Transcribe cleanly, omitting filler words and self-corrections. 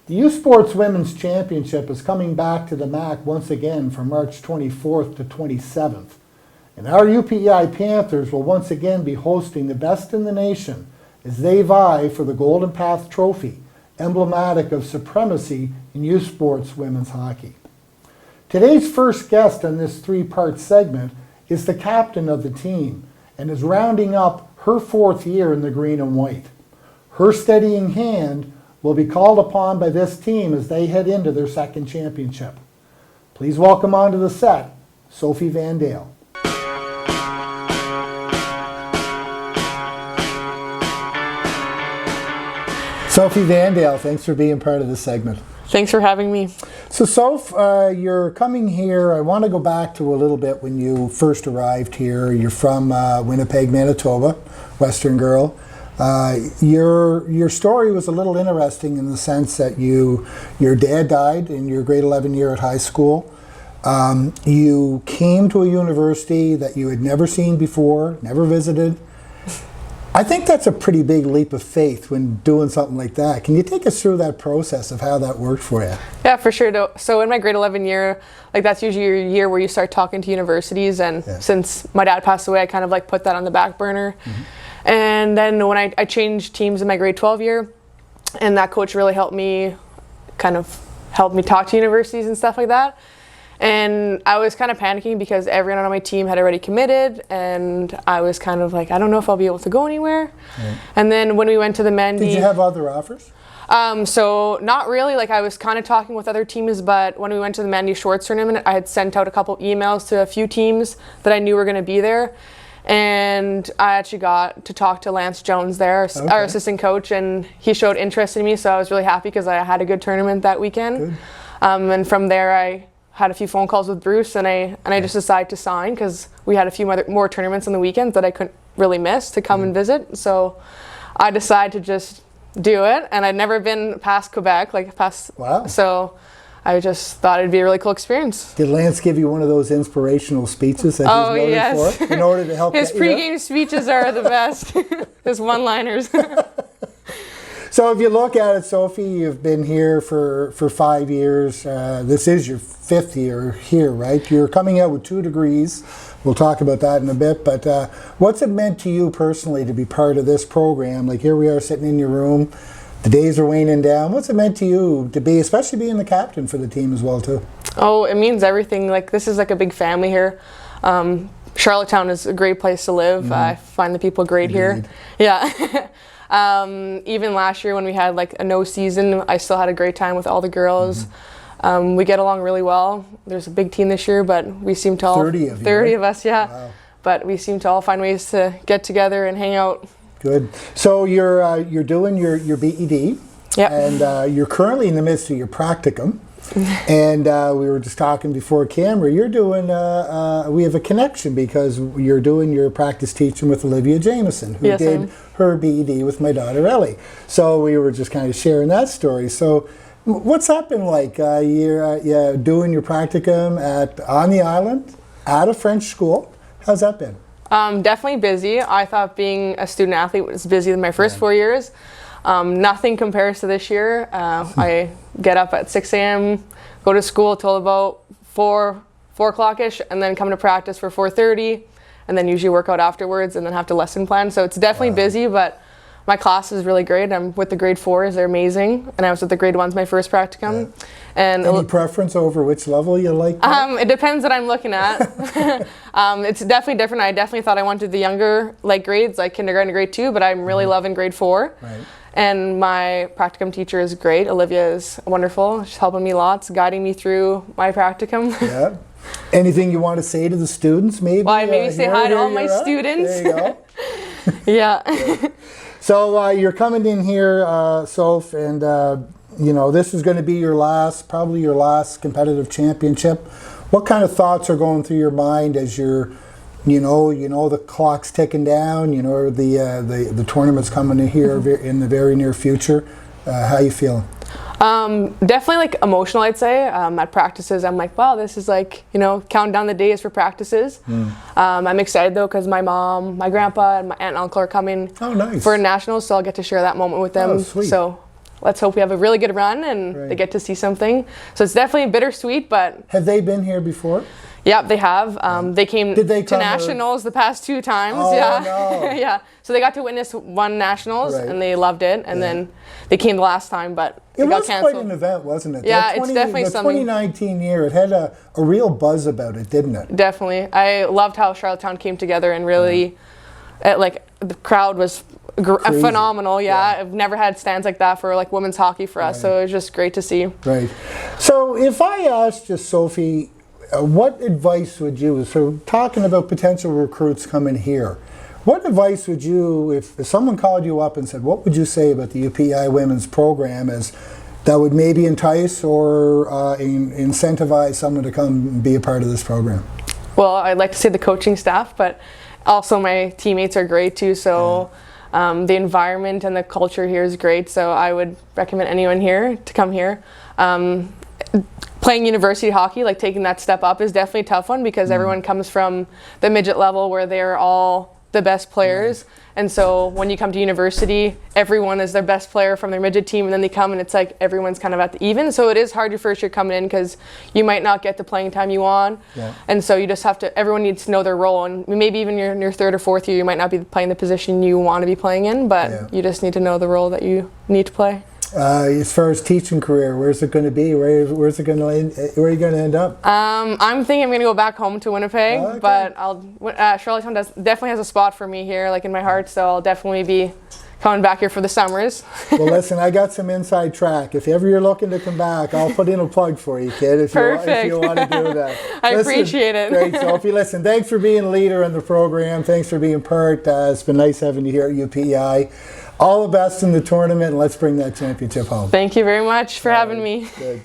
The U Sports Women's Championship is coming back to the MAC once again from March 24th to 27th. And our UPEI Panthers will once again be hosting the best in the nation as they vie for the Golden Path Trophy, emblematic of supremacy in U Sports women's hockey. Today's first guest on this three-part segment is the captain of the team and is rounding up her fourth year in the green and white. Her steadying hand will be called upon by this team as they head into their second championship. Please welcome onto the set, Sophie Vandale. Sophie Vandale, thanks for being part of this segment. Thanks for having me. So Soph, you're coming here. I want to go back to a little bit when you first arrived here. You're from Winnipeg, Manitoba, Western girl. Your story was a little interesting in the sense that your dad died in your grade 11 year at high school. You came to a university that you had never seen before, never visited. I think that's a pretty big leap of faith when doing something like that. Can you take us through that process of how that worked for you? Yeah, for sure. So in my grade 11 year, like that's usually your year where you start talking to universities, and since my dad passed away, I kind of like put that on the back burner. Mm-hmm. And then when I changed teams in my grade 12 year, and that coach really helped me talk to universities and stuff like that. And I was kind of panicking because everyone on my team had already committed, and I was kind of like, I don't know if I'll be able to go anywhere. Right. And then when we went to the Mandy... Did you have other offers? So not really. Like I was kind of talking with other teams, but when we went to the Mandy Schwartz tournament, I had sent out a couple emails to a few teams that I knew were going to be there. And I actually got to talk to Lance Jones there, our assistant coach, and he showed interest in me, so I was really happy because I had a good tournament that weekend. Good. And from there, I had a few phone calls with Bruce, and I just decided to sign because we had a few more tournaments on the weekends that I couldn't really miss to come and visit. So I decided to just do it, and I'd never been past Quebec, Wow. So I just thought it'd be a really cool experience. Did Lance give you one of those inspirational speeches that he's noted for in order to help his pregame speeches are the best. His one-liners. So if you look at it, Sophie, you've been here for 5 years. This is your fifth year here, right? You're coming out with 2 degrees. We'll talk about that in a bit. But what's it meant to you personally to be part of this program? Like here we are sitting in your room. The days are waning down. What's it meant to you to be, especially being the captain for the team as well, too? Oh, it means everything. Like this is like a big family here. Charlottetown is a great place to live. Mm-hmm. I find the people great here. Yeah. Even last year when we had like a no season, I still had a great time with all the girls. Mm-hmm. We get along really well. There's a big team this year, but we seem to all 30 of us, yeah. Wow. But we seem to all find ways to get together and hang out. Good. So you're doing your BED, and you're currently in the midst of your practicum. And we were just talking before camera. You're doing. We have a connection because you're doing your practice teaching with Olivia Jameson, who did her BED with my daughter Ellie. So we were just kind of sharing that story. So, what's that been like? You're doing your practicum on the island at a French school. How's that been? Definitely busy. I thought being a student athlete was busy in my first 4 years. Nothing compares to this year. I get up at 6 a.m., go to school till about 4 o'clock-ish, and then come to practice for 4:30, and then usually work out afterwards, and then have to lesson plan. So it's definitely busy, but my class is really great. I'm with the grade 4s. They're amazing. And I was with the grade 1s my first practicum. Yeah. And any preference over which level you like? It depends what I'm looking at. It's definitely different. I definitely thought I wanted the younger grades, like kindergarten to grade 2, but I'm really loving grade 4. Right. And my practicum teacher is great. Olivia is wonderful. She's helping me lots, guiding me through my practicum. Yeah. Anything you want to say to the students, maybe? Well, I maybe say hi to all my students. There you go. Yeah. Yeah. So you're coming in here, Soph, and this is going to be probably your last competitive championship. What kind of thoughts are going through your mind as you're the clock's ticking down, the tournament's coming in here in the very near future. How you feeling? Definitely like emotional, I'd say. At practices, I'm like, wow, this is like, counting down the days for practices. I'm excited though because my mom, my grandpa, and my aunt and uncle are coming for nationals, so I'll get to share that moment with them. Oh, sweet. So let's hope we have a really good run and they get to see something. So it's definitely bittersweet, but... Have they been here before? Yeah, they have. They came to nationals the past 2 times. Oh, yeah. no. Yeah. So they got to witness 1 nationals and they loved it. And then they came the last time, but it got canceled. Quite an event, wasn't it? Yeah, it's definitely something. The 2019 year, it had a real buzz about it, didn't it? Definitely. I loved how Charlottetown came together and really, the crowd was phenomenal. Yeah. I've never had stands like that for like women's hockey for us. So it was just great to see. Right. So if I asked you, Sophie, what advice would you, so talking about potential recruits coming here, what advice would you, if someone called you up and said, what would you say about the UPI women's program as that would maybe entice or incentivize someone to come and be a part of this program? Well, I'd like to say the coaching staff, but also my teammates are great too. So the environment and the culture here is great. So I would recommend anyone here to come here. Playing university hockey, like taking that step up, is definitely a tough one because everyone comes from the midget level where they're all the best players. And so when you come to university, everyone is their best player from their midget team, and then they come and it's like everyone's kind of at the even. So it is hard your first year coming in because you might not get the playing time you want. And so you just have to, everyone needs to know their role. And maybe even in your 3rd or 4th year, you might not be playing the position you want to be playing in, but you just need to know the role that you need to play. As far as teaching career, where's it going to be? Where's it going to end? Where are you going to end up? I'm thinking I'm going to go back home to Winnipeg, but Charlottetown definitely has a spot for me here, like in my heart. So I'll definitely be coming back here for the summers. Well, listen, I got some inside track. If ever you're looking to come back, I'll put in a plug for you, kid. If you want to do that. I appreciate it. Great, Sophie. Listen, thanks for being a leader in the program. Thanks for being part. It's been nice having you here at UPI. All the best in the tournament, and let's bring that championship home. Thank you very much for having me. Good.